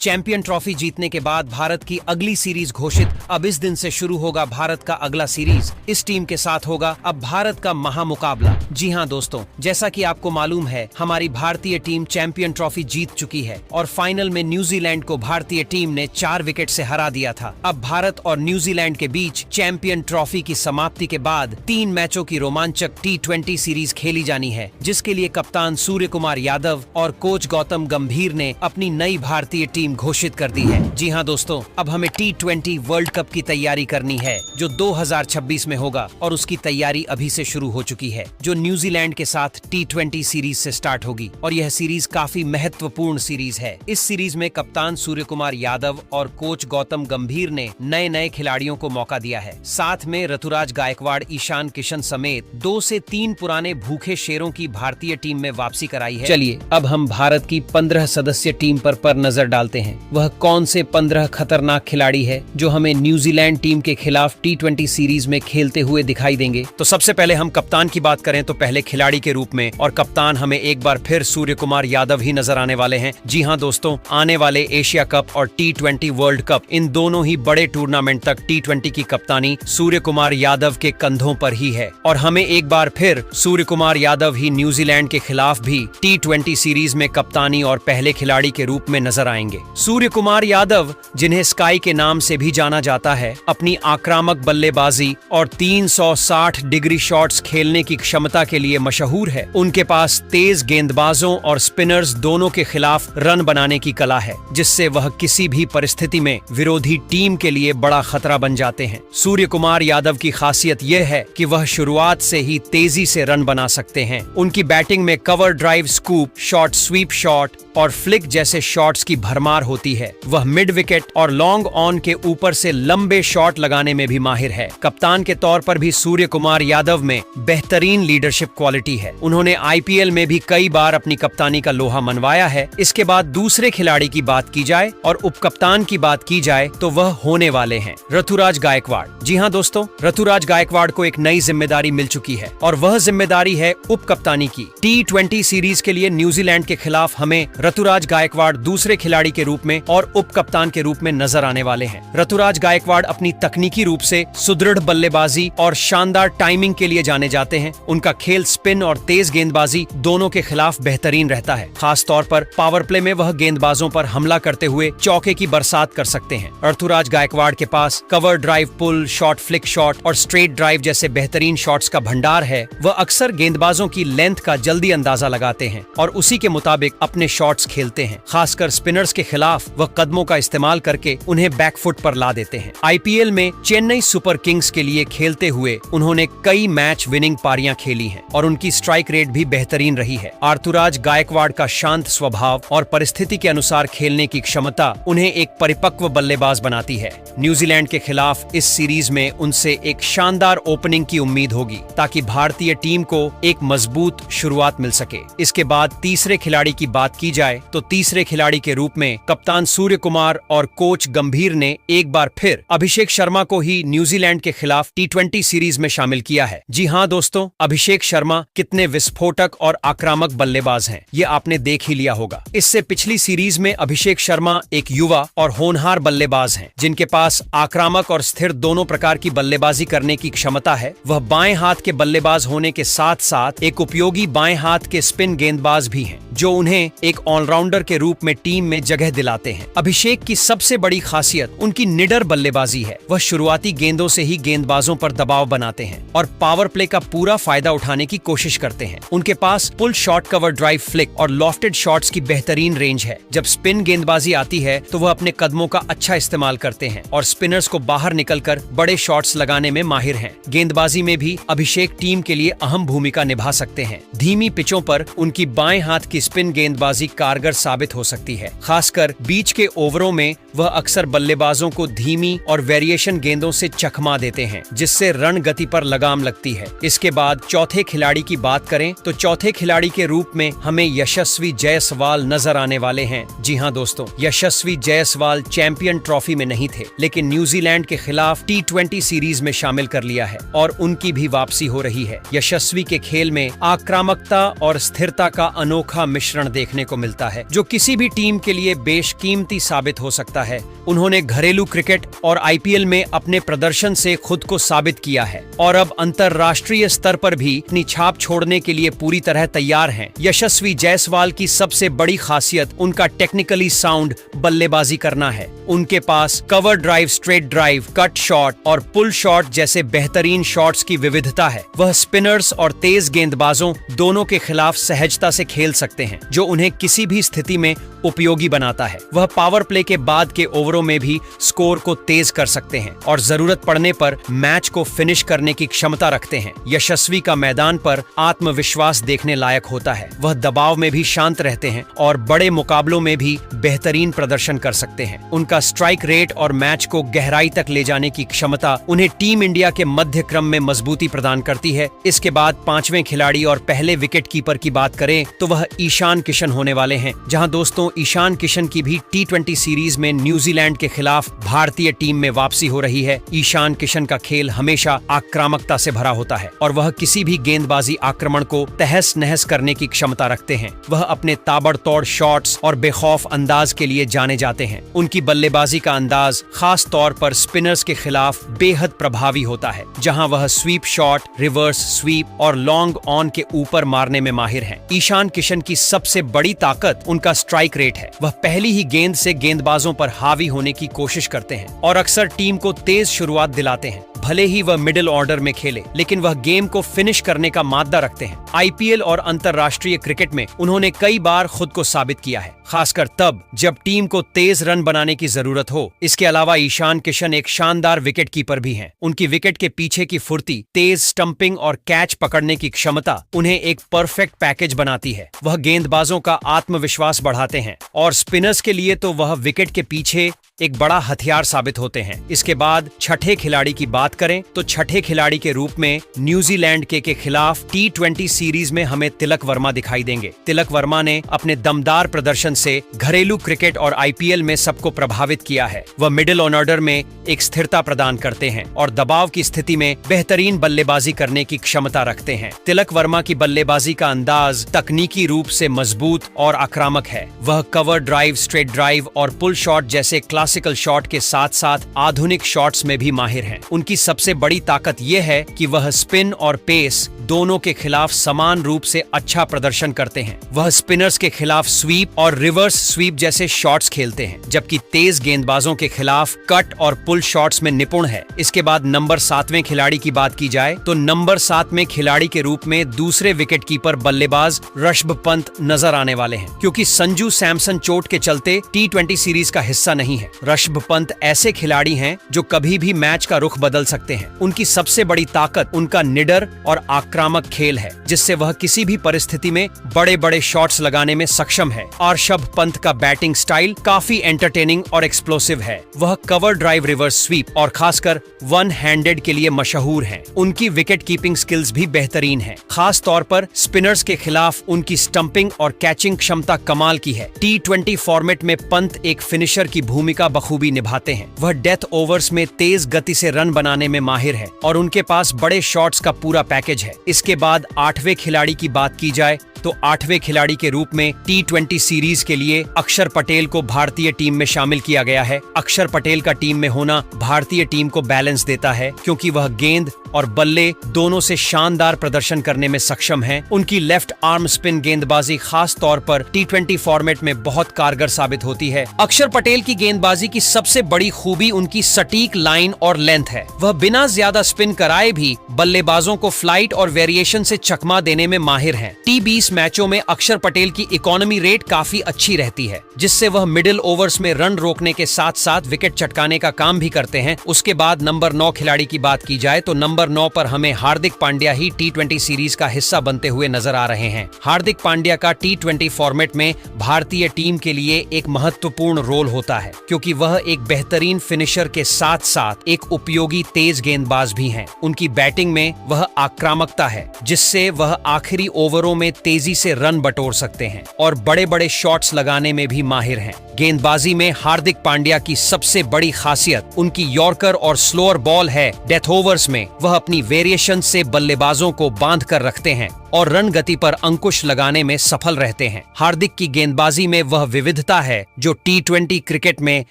Champion trophy जीतने के बाद भारत की अगली सीरीज घोषित। अब इस दिन से शुरू होगा भारत का अगला सीरीज। इस टीम के साथ होगा अब भारत का महामुकाबला। जी हां दोस्तों, जैसा कि आपको मालूम है, हमारी भारतीय टीम चैंपियन ट्रॉफी जीत चुकी है और फाइनल में न्यूजीलैंड को भारतीय टीम ने 4 विकेट से हरा दिया था। अब भारत और न्यूजीलैंड के बीच चैंपियन ट्रॉफी की समाप्ति के बाद 3 मैचों की रोमांचक T20 सीरीज खेली जानी है, जिसके लिए कप्तान सूर्य कुमार यादव और कोच गौतम गंभीर ने अपनी नई भारतीय टीम घोषित कर दी है। जी हां दोस्तों, अब हमें T20 वर्ल्ड कप की तैयारी करनी है जो 2026 में होगा और उसकी तैयारी अभी से शुरू हो चुकी है, जो न्यूजीलैंड के साथ T20 सीरीज से स्टार्ट होगी और यह सीरीज काफी महत्वपूर्ण सीरीज है। इस सीरीज में कप्तान सूर्य कुमार यादव और कोच गौतम गंभीर ने नए नए खिलाड़ियों को मौका दिया है। साथ में ऋतुराज गायकवाड़, ईशान किशन समेत 2 से 3 पुराने भूखे शेरों की भारतीय टीम में वापसी कराई है। चलिए अब हम भारत की 15 सदस्य टीम पर नजर डालते हैं। वह कौन से 15 खतरनाक खिलाड़ी है जो हमें न्यूजीलैंड टीम के खिलाफ T20 सीरीज में खेलते हुए दिखाई देंगे। तो सबसे पहले हम कप्तान की बात करें तो पहले खिलाड़ी के रूप में और कप्तान हमें एक बार फिर सूर्य कुमार यादव ही नजर आने वाले हैं। जी हां दोस्तों, आने वाले एशिया कप और T20 वर्ल्ड कप, इन दोनों ही बड़े टूर्नामेंट तक T20 की कप्तानी सूर्य कुमार यादव के कंधों पर ही है और हमें एक बार फिर सूर्य कुमार यादव ही न्यूजीलैंड के खिलाफ भी T20 सीरीज में कप्तानी और पहले खिलाड़ी के रूप में नजर आएंगे। सूर्य कुमार यादव, जिन्हें स्काई के नाम से भी जाना जाता है, अपनी आक्रामक बल्लेबाजी और 360 डिग्री शॉट्स खेलने की क्षमता के लिए मशहूर है। उनके पास तेज गेंदबाजों और स्पिनर्स दोनों के खिलाफ रन बनाने की कला है, जिससे वह किसी भी परिस्थिति में विरोधी टीम के लिए बड़ा खतरा बन जाते हैं। सूर्य कुमार यादव की खासियत यह है कि वह शुरुआत से ही तेजी से रन बना सकते हैं। उनकी बैटिंग में cover drive, scoop shot, sweep shot और फ्लिक जैसे शॉट्स की भरमार होती है। वह मिड विकेट और लॉन्ग ऑन के ऊपर से लंबे शॉट लगाने में भी माहिर है। कप्तान के तौर पर भी सूर्य कुमार यादव में बेहतरीन लीडरशिप क्वालिटी है। उन्होंने IPL में भी कई बार अपनी कप्तानी का लोहा मनवाया है। इसके बाद दूसरे खिलाड़ी की बात की जाए और उपकप्तान की बात की जाए तो वह होने वाले हैं ऋतुराज गायकवाड़। जी हां दोस्तों, ऋतुराज गायकवाड़ को एक नई जिम्मेदारी मिल चुकी है और वह जिम्मेदारी है उपकप्तानी की। T20 सीरीज के लिए न्यूजीलैंड के खिलाफ हमें ऋतुराज गायकवाड़ दूसरे खिलाड़ी के रूप में और उपकप्तान के रूप में नजर आने वाले हैं। ऋतुराज गायकवाड़ अपनी तकनीकी रूप से सुदृढ़ बल्लेबाजी और शानदार टाइमिंग के लिए जाने जाते हैं। उनका खेल स्पिन और तेज गेंदबाजी दोनों के खिलाफ बेहतरीन रहता है। खास तौर पर पावर प्ले में वह गेंदबाजों पर हमला करते हुए चौके की बरसात कर सकते हैं। ऋतुराज गायकवाड़ के पास cover drive, pull shot, flick shot और स्ट्रेट ड्राइव जैसे बेहतरीन शॉट्स का भंडार है। वह अक्सर गेंदबाजों की लेंथ का जल्दी अंदाजा लगाते हैं और उसी के मुताबिक अपने शॉट्स खेलते हैं। खासकर स्पिनर्स के खिलाफ वह कदमों का इस्तेमाल करके उन्हें बैकफुट पर ला देते हैं। IPL में चेन्नई सुपर किंग्स के लिए खेलते हुए उन्होंने कई मैच विनिंग पारियां खेली हैं और उनकी स्ट्राइक रेट भी बेहतरीन रही है। ऋतुराज गायकवाड़ का शांत स्वभाव और परिस्थिति के अनुसार खेलने की क्षमता उन्हें एक परिपक्व बल्लेबाज बनाती है। न्यूजीलैंड के खिलाफ इस सीरीज में उनसे एक शानदार ओपनिंग की उम्मीद होगी ताकि भारतीय टीम को एक मजबूत शुरुआत मिल सके। इसके बाद तीसरे खिलाड़ी की बात की जाए तो तीसरे खिलाड़ी के रूप में कप्तान सूर्य कुमार और कोच गंभीर ने एक बार फिर अभिषेक शर्मा को ही न्यूजीलैंड के खिलाफ T20 सीरीज में शामिल किया है। जी हां दोस्तों, अभिषेक शर्मा कितने विस्फोटक और आक्रामक बल्लेबाज हैं, ये आपने देख ही लिया होगा। इससे पिछली सीरीज में अभिषेक शर्मा एक युवा और होनहार बल्लेबाज हैं, जिनके पास आक्रामक और स्थिर दोनों प्रकार की बल्लेबाजी करने की क्षमता है। वह बाएं हाथ के बल्लेबाज होने के साथ साथ एक उपयोगी बाएं हाथ के स्पिन गेंदबाज भी हैं, जो उन्हें एक ऑलराउंडर के रूप में टीम में जगह दिलाते हैं। अभिषेक की सबसे बड़ी खासियत उनकी निडर बल्लेबाजी है। वह शुरुआती गेंदों से ही गेंदबाजों पर दबाव बनाते हैं और पावर प्ले का पूरा फायदा उठाने की कोशिश करते हैं। उनके पास pull shot, cover drive, flick और लॉफ्टेड शॉट्स की बेहतरीन रेंज है। जब स्पिन गेंदबाजी आती है तो वह अपने कदमों का अच्छा इस्तेमाल करते हैं और स्पिनर्स को बाहर निकलकर बड़े शॉट्स लगाने में माहिर हैं। गेंदबाजी में भी अभिषेक टीम के लिए अहम भूमिका निभा सकते हैं। धीमी पिचों पर उनकी बाएं हाथ की स्पिन गेंदबाजी कारगर साबित हो सकती है। खासकर बीच के ओवरों में वह अक्सर बल्लेबाजों को धीमी और वेरिएशन गेंदों से चकमा देते हैं, जिससे रन गति पर लगाम लगती है। इसके बाद चौथे खिलाड़ी की बात करें तो चौथे खिलाड़ी के रूप में हमें यशस्वी जायसवाल नजर आने वाले हैं। जी हाँ दोस्तों, यशस्वी जायसवाल चैंपियन ट्रॉफी में नहीं थे, लेकिन न्यूजीलैंड के खिलाफ T20 सीरीज में शामिल कर लिया है और उनकी भी वापसी हो रही है। यशस्वी के खेल में आक्रामकता और स्थिरता का अनोखा मिश्रण देखने को मिलता है, जो किसी भी टीम के लिए बेशकीमती साबित हो सकता है। उन्होंने घरेलू क्रिकेट और IPL में अपने प्रदर्शन से खुद को साबित किया है और अब अंतर्राष्ट्रीय स्तर पर भी अपनी छाप छोड़ने के लिए पूरी तरह तैयार हैं। यशस्वी जायसवाल की सबसे बड़ी खासियत उनका टेक्निकली साउंड बल्लेबाजी करना है। उनके पास cover drive, straight drive, cut shot और पुल शॉट जैसे बेहतरीन शॉट्स की विविधता है। वह स्पिनर्स और तेज गेंदबाजों दोनों के खिलाफ सहजता से खेल सकते हैं, जो उन्हें किसी भी स्थिति में उपयोगी बनाता है। वह पावर प्ले के बाद के ओवरों में भी स्कोर को तेज कर सकते हैं और जरूरत पड़ने पर मैच को फिनिश करने की क्षमता रखते हैं। यशस्वी का मैदान पर आत्मविश्वास देखने लायक होता है। वह दबाव में भी शांत रहते हैं और बड़े मुकाबलों में भी बेहतरीन प्रदर्शन कर सकते हैं। उनका स्ट्राइक रेट और मैच को गहराई तक ले जाने की क्षमता उन्हें टीम इंडिया के मध्य क्रम में मजबूती प्रदान करती है। इसके बाद पांचवें खिलाड़ी और पहले विकेट कीपर की बात करें तो वह ईशान किशन होने वाले हैं। जहां दोस्तों ईशान किशन की भी T20 सीरीज में न्यूजीलैंड के खिलाफ भारतीय टीम में वापसी हो रही है। ईशान किशन का खेल हमेशा आक्रामकता से भरा होता है और वह किसी भी गेंदबाजी आक्रमण को तहस नहस करने की क्षमता रखते हैं। वह अपने ताबड़तोड़ शॉट्स और बेखौफ अंदाज के लिए जाने जाते हैं। उनकी बल्लेबाजी का अंदाज खास तौर पर स्पिनर्स के खिलाफ बेहद प्रभावी होता है, जहां वह स्वीप शॉट, रिवर्स स्वीप और लॉन्ग ऑन के ऊपर मारने में माहिर हैं। ईशान किशन की सबसे बड़ी ताकत उनका स्ट्राइक रेट है। वह पहली ही गेंद से गेंदबाजों पर हावी होने की कोशिश करते हैं और अक्सर टीम को तेज शुरुआत दिलाते हैं। भले ही वह मिडिल ऑर्डर में खेले, लेकिन वह गेम को फिनिश करने का माद्दा रखते हैं। IPL और अंतर्राष्ट्रीय क्रिकेट में उन्होंने कई बार खुद को साबित किया है, खासकर तब जब टीम को तेज रन बनाने की जरूरत हो। इसके अलावा ईशान किशन एक शानदार विकेट कीपर भी हैं। उनकी विकेट के पीछे की फुर्ती, तेज स्टंपिंग और कैच पकड़ने की क्षमता उन्हें एक परफेक्ट पैकेज बनाती है। वह गेंदबाजों का आत्मविश्वास बढ़ाते हैं और स्पिनर्स के लिए तो वह विकेट के पीछे एक बड़ा हथियार साबित होते हैं। इसके बाद छठे खिलाड़ी की बात करें तो छठे खिलाड़ी के रूप में न्यूजीलैंड के खिलाफ T20 सीरीज में हमें तिलक वर्मा दिखाई देंगे। तिलक वर्मा ने अपने दमदार प्रदर्शन से घरेलू क्रिकेट और IPL में सबको प्रभावित किया है। वह मिडिल ऑर्डर में एक स्थिरता प्रदान करते हैं और दबाव की स्थिति में बेहतरीन बल्लेबाजी करने की क्षमता रखते हैं। तिलक वर्मा की बल्लेबाजी का अंदाज तकनीकी रूप से मजबूत और आक्रामक है। वह कवर ड्राइव, स्ट्रेट ड्राइव और पुल शॉट जैसे क्लासिकल शॉट के साथ साथ आधुनिक शॉट्स में भी माहिर हैं। उनकी सबसे बड़ी ताकत यह है कि वह स्पिन और पेस दोनों के खिलाफ समान रूप से अच्छा प्रदर्शन करते हैं। वह स्पिनर्स के खिलाफ स्वीप और रिवर्स स्वीप जैसे शॉट्स खेलते हैं, जबकि तेज गेंदबाजों के खिलाफ कट और पुल शॉट्स में निपुण है। इसके बाद नंबर 7वें खिलाड़ी की बात की जाए तो नंबर 7 में खिलाड़ी के रूप में दूसरे विकेट कीपर बल्लेबाज ऋषभ पंत नजर आने वाले हैं, क्योंकि संजू सैमसन चोट के चलते T20 सीरीज का हिस्सा नहीं है। ऋषभ पंत ऐसे खिलाड़ी हैं जो कभी भी मैच का रुख बदल सकते हैं। उनकी सबसे बड़ी ताकत उनका निडर और आक्रामक खेल है, जिससे वह किसी भी परिस्थिति में बड़े बड़े शॉट्स लगाने में सक्षम है। ऋषभ पंत का बैटिंग स्टाइल काफी एंटरटेनिंग और एक्सप्लोसिव है। वह कवर ड्राइव, रिवर्स स्वीप और खासकर वन हैंडेड के लिए मशहूर हैं। उनकी विकेट कीपिंग स्किल्स भी बेहतरीन हैं। खास तौर पर स्पिनर्स के खिलाफ उनकी स्टंपिंग और कैचिंग क्षमता कमाल की है। T20 फॉर्मेट में पंत एक फिनिशर की भूमिका बखूबी निभाते हैं। वह डेथ ओवर्स में तेज गति से रन बनाने में माहिर है और उनके पास बड़े शॉट्स का पूरा पैकेज है। इसके बाद 8वें खिलाड़ी की बात की जाए तो 8वें खिलाड़ी के रूप में T20 सीरीज के लिए अक्षर पटेल को भारतीय टीम में शामिल किया गया है। अक्षर पटेल का टीम में होना भारतीय टीम को बैलेंस देता है, क्योंकि वह गेंद और बल्ले दोनों से शानदार प्रदर्शन करने में सक्षम हैं। उनकी लेफ्ट आर्म स्पिन गेंदबाजी खास तौर पर T20 फॉर्मेट में बहुत कारगर साबित होती है। अक्षर पटेल की गेंदबाजी की सबसे बड़ी खूबी उनकी सटीक लाइन और लेंथ है। वह बिना ज्यादा स्पिन कराए भी बल्लेबाजों को फ्लाइट और वेरिएशन से चकमा देने में माहिर हैं। T20 मैचों में अक्षर पटेल की इकोनॉमी रेट काफी अच्छी रहती है, जिससे वह मिडिल ओवर्स में रन रोकने के साथ साथ विकेट चटकाने का काम भी करते हैं। उसके बाद नंबर 9 खिलाड़ी की बात की जाए तो नंबर नंबर 9 पर हमें हार्दिक पांड्या ही T20 सीरीज का हिस्सा बनते हुए नजर आ रहे हैं। हार्दिक पांड्या का T20 फॉर्मेट में भारतीय टीम के लिए एक महत्वपूर्ण रोल होता है, क्योंकि वह एक बेहतरीन फिनिशर के साथ साथ एक उपयोगी तेज गेंदबाज भी हैं। उनकी बैटिंग में वह आक्रामकता है, जिससे वह आखिरी ओवरों में तेजी से रन बटोर सकते हैं और बड़े बड़े शॉट्स लगाने में भी माहिर हैं। गेंदबाजी में हार्दिक पांड्या की सबसे बड़ी खासियत उनकी यॉर्कर और स्लोअर बॉल है। डेथ ओवर्स में वह अपनी वेरिएशन से बल्लेबाजों को बांध कर रखते हैं और रन गति पर अंकुश लगाने में सफल रहते हैं। हार्दिक की गेंदबाजी में वह विविधता है जो T20 क्रिकेट में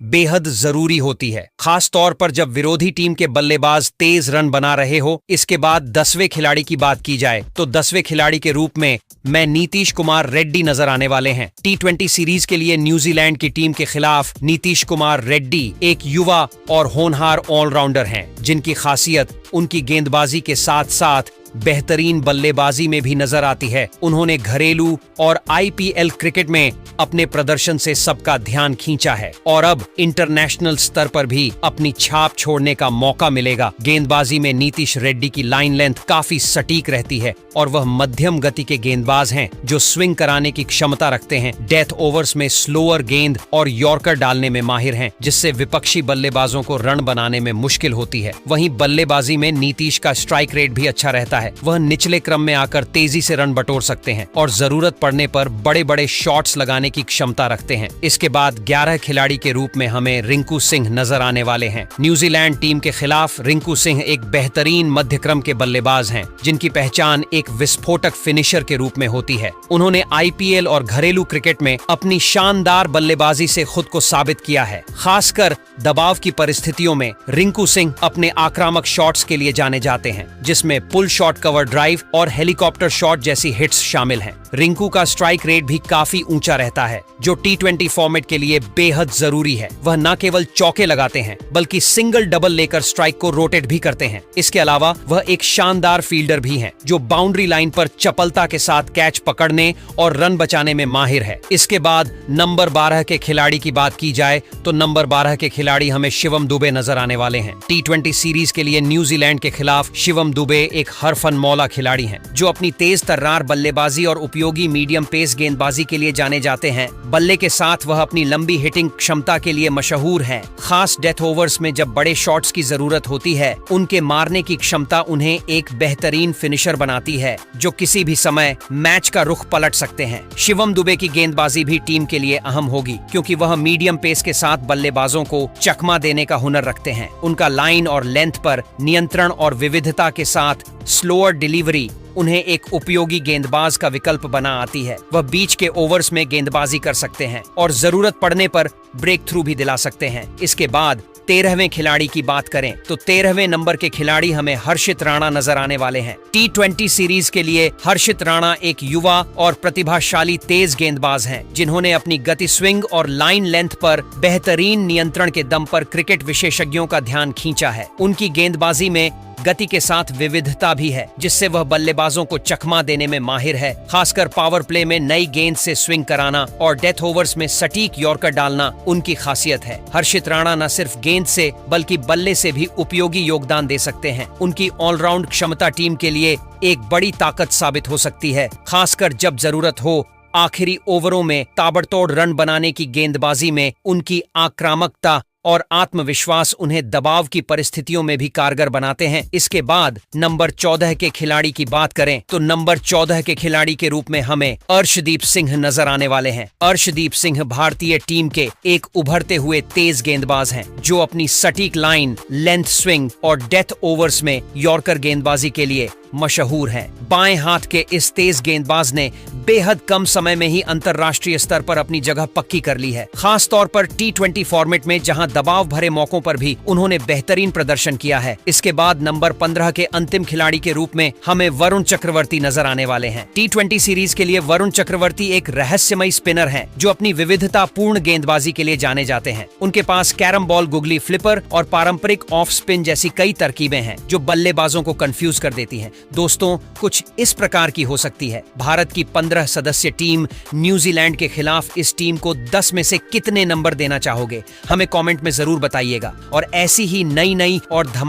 बेहद जरूरी होती है, खास तौर पर जब विरोधी टीम के बल्लेबाज तेज रन बना रहे हो। इसके बाद 10वें खिलाड़ी की बात की जाए तो 10वें खिलाड़ी के रूप में मैं नीतीश कुमार रेड्डी नजर आने वाले हैं। T20 सीरीज के लिए न्यूजीलैंड की टीम के खिलाफ नीतीश कुमार रेड्डी एक युवा और होनहार ऑलराउंडर हैं, जिनकी खासियत उनकी गेंदबाजी के साथ साथ बेहतरीन बल्लेबाजी में भी नजर आती है। उन्होंने घरेलू और IPL क्रिकेट में अपने प्रदर्शन से सबका ध्यान खींचा है और अब इंटरनेशनल स्तर पर भी अपनी छाप छोड़ने का मौका मिलेगा। गेंदबाजी में नीतीश रेड्डी की लाइन लेंथ काफी सटीक रहती है और वह मध्यम गति के गेंदबाज हैं जो स्विंग कराने की क्षमता रखते हैं। डेथ ओवर्स में स्लोअर गेंद और यॉर्कर डालने में माहिर हैं, जिससे विपक्षी बल्लेबाजों को रन बनाने में मुश्किल होती है। वहीं बल्लेबाजी में नीतीश का स्ट्राइक रेट भी अच्छा रहता है। वह निचले क्रम में आकर तेजी से रन बटोर सकते हैं और जरूरत पड़ने पर बड़े बड़े शॉट्स लगाने की क्षमता रखते हैं। इसके बाद 11 खिलाड़ी के रूप में हमें रिंकू सिंह नजर आने वाले हैं। न्यूजीलैंड टीम के खिलाफ रिंकू सिंह एक बेहतरीन मध्य क्रम के बल्लेबाज हैं, जिनकी पहचान एक विस्फोटक फिनिशर के रूप में होती है। उन्होंने IPL और घरेलू क्रिकेट में अपनी शानदार बल्लेबाजी से खुद को साबित किया है। खासकर दबाव की परिस्थितियों में रिंकू सिंह अपने आक्रामक शॉट्स के लिए जाने जाते हैं, जिसमें पुल शॉट, कवर ड्राइव और हेलीकॉप्टर शॉट जैसी हिट्स शामिल हैं। रिंकू का स्ट्राइक रेट भी काफी ऊंचा रहता है, जो T20 फॉर्मेट के लिए बेहद जरूरी है। वह न केवल चौके लगाते हैं बल्कि सिंगल डबल लेकर स्ट्राइक को रोटेट भी करते हैं। इसके अलावा वह एक शानदार फील्डर भी हैं, जो बाउंड्री लाइन पर चपलता के साथ कैच पकड़ने और रन बचाने में माहिर है। इसके बाद नंबर 12 के खिलाड़ी की बात की जाए तो नंबर 12 के खिलाड़ी हमें शिवम दुबे नजर आने वाले हैं। T20 सीरीज के लिए न्यूजीलैंड के खिलाफ शिवम दुबे एक हरफन मौला खिलाड़ी हैं, जो अपनी तेज तर्रार बल्लेबाजी और उपयोगी मीडियम पेस गेंदबाजी के लिए जाने जाते हैं। बल्ले के साथ वह अपनी लंबी हिटिंग क्षमता के लिए मशहूर हैं। खास डेथ ओवर्स में जब बड़े शॉट्स की जरूरत होती है, उनके मारने की क्षमता उन्हें एक बेहतरीन फिनिशर बनाती है, जो किसी भी समय मैच का रुख पलट सकते हैं। शिवम दुबे की गेंदबाजी भी टीम के लिए अहम होगी, क्योंकि वह मीडियम पेस के साथ बल्लेबाजों को चकमा देने का हुनर रखते हैं। उनका लाइन और लेंथ पर नियंत्रण और विविधता के साथ स्लोअर डिलीवरी उन्हें एक उपयोगी गेंदबाज का विकल्प बना आती है। वह बीच के ओवर्स में गेंदबाजी कर सकते हैं और जरूरत पड़ने पर ब्रेक थ्रू भी दिला सकते हैं। इसके बाद 13वें खिलाड़ी की बात करें तो 13वें नंबर के खिलाड़ी हमें हर्षित राणा नजर आने वाले हैं। T20 सीरीज के लिए हर्षित राणा एक युवा और प्रतिभाशाली तेज गेंदबाज हैं, जिन्होंने अपनी गति, स्विंग और लाइन लेंथ पर बेहतरीन नियंत्रण के दम पर क्रिकेट विशेषज्ञों का ध्यान खींचा है। उनकी गेंदबाजी में गति के साथ विविधता भी है, जिससे वह बल्लेबाजों को चकमा देने में माहिर है। खासकर पावर प्ले में नई गेंद से स्विंग कराना और डेथ ओवर्स में सटीक यॉर्कर डालना उनकी खासियत है। हर्षित राणा न सिर्फ गेंद से बल्कि बल्ले से भी उपयोगी योगदान दे सकते हैं। उनकी ऑलराउंड क्षमता टीम के लिए एक बड़ी ताकत साबित हो सकती है, खासकर जब जरूरत हो। आखिरी ओवरों में ताबड़तोड़ रन बनाने की गेंदबाजी में उनकी आक्रामकता और आत्मविश्वास उन्हें दबाव की परिस्थितियों में भी कारगर बनाते हैं। इसके बाद नंबर 14 के खिलाड़ी की बात करें तो नंबर 14 के खिलाड़ी के रूप में हमें अर्शदीप सिंह नजर आने वाले हैं। अर्शदीप सिंह भारतीय टीम के एक उभरते हुए तेज गेंदबाज हैं, जो अपनी सटीक लाइन, लेंथ, स्विंग और डेथ ओवर्स में यॉर्कर गेंदबाजी के लिए मशहूर हैं। बाएं हाथ के इस तेज गेंदबाज ने बेहद कम समय में ही अंतर्राष्ट्रीय स्तर पर अपनी जगह पक्की कर ली है, खास तौर पर T20 फॉर्मेट में, जहां दबाव भरे मौकों पर भी उन्होंने बेहतरीन प्रदर्शन किया है। इसके बाद नंबर 15 के अंतिम खिलाड़ी के रूप में हमें वरुण चक्रवर्ती नजर आने वाले हैं। T20 सीरीज के लिए वरुण चक्रवर्ती एक रहस्यमयी स्पिनर हैं, जो अपनी विविधता पूर्ण गेंदबाजी के लिए जाने जाते हैं। उनके पास कैरम बॉल, गुगली, फ्लिपर और पारंपरिक ऑफ स्पिन जैसी कई तरकीबें हैं, जो बल्लेबाजों को कंफ्यूज कर देती हैं। दोस्तों, कुछ इस प्रकार की हो सकती है। भारत की 15 सदस्य टीम न्यूजीलैंड के खिलाफ इस टीम को 10 में से कितने नंबर देना चाहोगे? हमें कमेंट में जरूर बताइएगा। और ऐसी ही नई और धमाकेदार